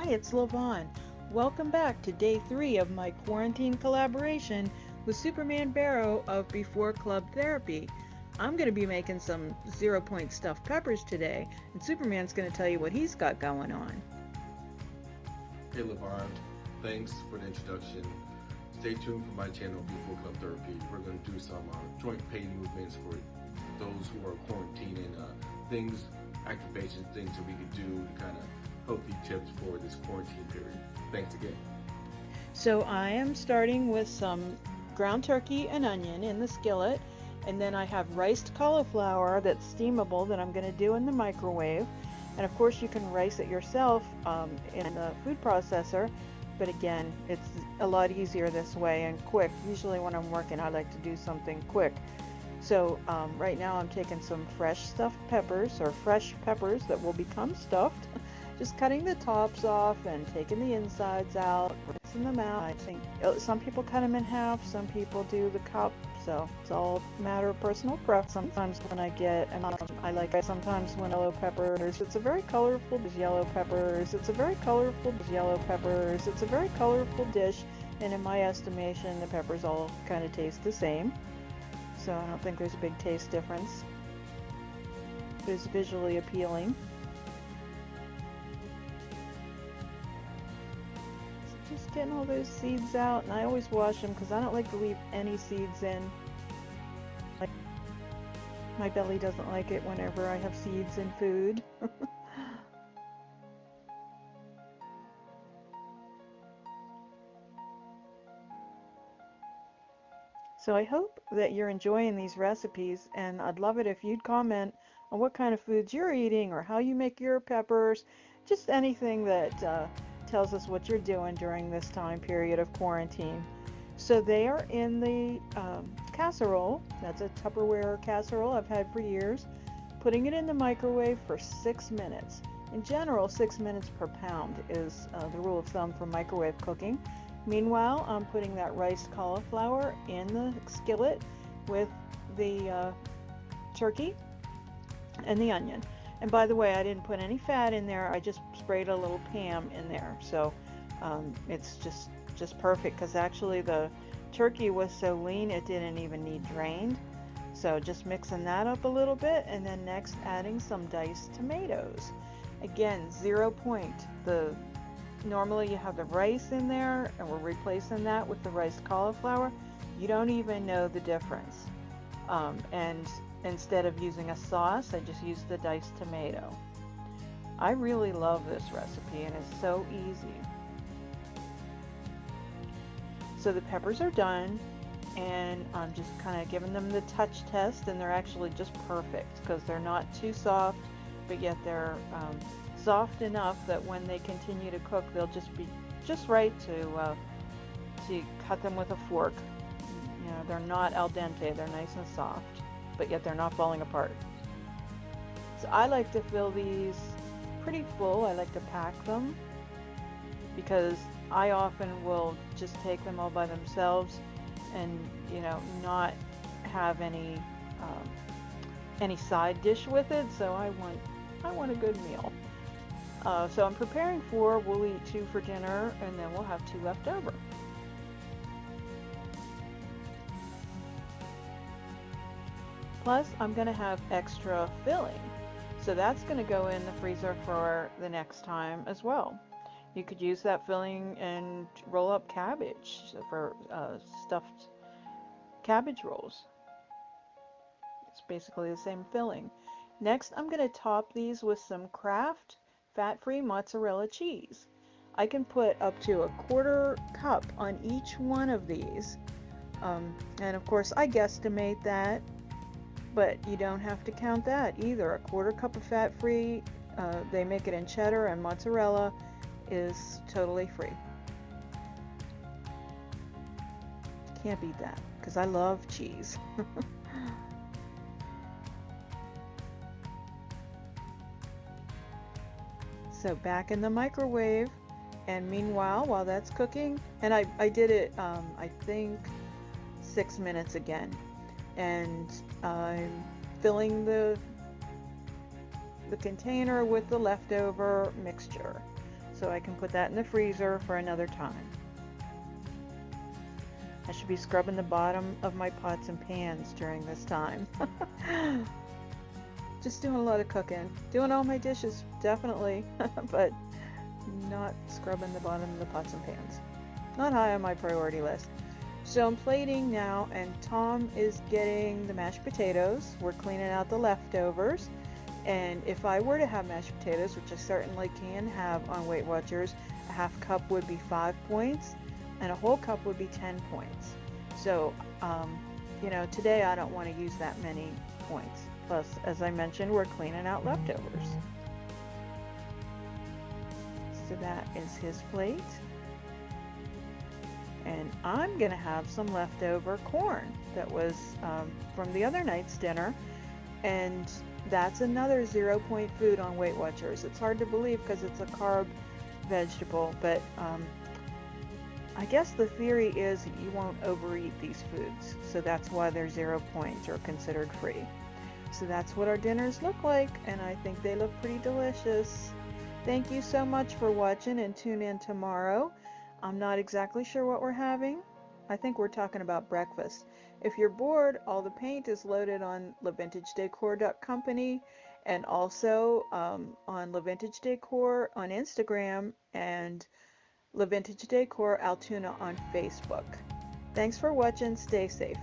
it's Lavon. Welcome back to day 3 of my quarantine collaboration with Superman Berrow of Before Club Therapy. I'm going to be making some 0 point stuffed peppers today, and Superman's going to tell you what he's got going on. Hey Levon, thanks for the introduction. Stay tuned for my channel Before Club Therapy. We're going to do some joint pain movements for those who are quarantining, things, activations, things that we could do to kind of healthy tips for this quarantine period. Thanks again. So I am starting with some ground turkey and onion in the skillet, and then I have riced cauliflower that's steamable that I'm going to do in the microwave. And of course you can rice it yourself in the food processor, but again, it's a lot easier this way and quick. Usually when I'm working, I like to do something quick. So right now I'm taking some fresh stuffed peppers, or fresh peppers that will become stuffed. Just cutting the tops off and taking the insides out, rinsing them out. I think some people cut them in half, some people do the cup, so it's all a matter of personal preference. Sometimes when I get, I like sometimes when yellow peppers, it's a very colorful yellow peppers, it's a very colorful yellow peppers, it's a very colorful dish, and in my estimation, the peppers all kind of taste the same. So I don't think there's a big taste difference. It's visually appealing. Just getting all those seeds out, and I always wash them because I don't like to leave any seeds in. Like, my belly doesn't like it whenever I have seeds in food. So I hope that you're enjoying these recipes, and I'd love it if you'd comment on what kind of foods you're eating or how you make your peppers, just anything that tells us what you're doing during this time period of quarantine. So they are in the casserole. That's a Tupperware casserole I've had for years. Putting it in the microwave for 6 minutes. In general, 6 minutes per pound is the rule of thumb for microwave cooking. Meanwhile, I'm putting that riced cauliflower in the skillet with the turkey and the onion. And by the way, I didn't put any fat in there. I just sprayed a little Pam in there. So it's just perfect, because actually the turkey was so lean it didn't even need drained. So just mixing that up a little bit, and then next adding some diced tomatoes. Again, 0 point. Normally you have the rice in there, and we're replacing that with the riced cauliflower. You don't even know the difference. And instead of using a sauce, I just used the diced tomato. I really love this recipe, and it's so easy. So the peppers are done, and I'm just kind of giving them the touch test, and they're actually just perfect because they're not too soft, but yet they're soft enough that when they continue to cook, they'll just be just right to cut them with a fork. You know, they're not al dente, they're nice and soft, but yet they're not falling apart. So I like to fill these pretty full. I like to pack them because I often will just take them all by themselves and, you know, not have any side dish with it. So I want a good meal. So I'm preparing 4. We'll eat 2 for dinner, and then we'll have 2 left over. Plus, I'm going to have extra filling. So that's going to go in the freezer for the next time as well. You could use that filling and roll up cabbage for stuffed cabbage rolls. It's basically the same filling. Next, I'm going to top these with some Kraft fat-free mozzarella cheese. I can put up to a 1/4 cup on each one of these. And of course, I guesstimate that, but you don't have to count that either. A 1/4 cup of fat-free, they make it in cheddar and mozzarella, is totally free. Can't beat that, because I love cheese. So back in the microwave, and meanwhile, while that's cooking, and I did it, I think 6 minutes again, and I'm filling the container with the leftover mixture. so I can put that in the freezer for another time. I should be scrubbing the bottom of my pots and pans during this time. Just doing a lot of cooking. Doing all my dishes, definitely, but not scrubbing the bottom of the pots and pans. Not high on my priority list. So I'm plating now, and Tom is getting the mashed potatoes. We're cleaning out the leftovers. And if I were to have mashed potatoes, which I certainly can have on Weight Watchers, a half cup would be 5 points, and a whole cup would be 10 points. So, today I don't want to use that many points. Plus, as I mentioned, we're cleaning out leftovers. So that is his plate. And I'm going to have some leftover corn that was from the other night's dinner. And that's another 0-point food on Weight Watchers. It's hard to believe because it's a carb vegetable, but I guess the theory is that you won't overeat these foods. So that's why they're 0 points or considered free. So that's what our dinners look like, and I think they look pretty delicious. Thank you so much for watching, and tune in tomorrow. I'm not exactly sure what we're having. I think we're talking about breakfast. If you're bored, all the paint is loaded on LaVintageDecor.company and also on LaVintage Decor on Instagram and LaVintage Decor Altoona on Facebook. Thanks for watching. Stay safe.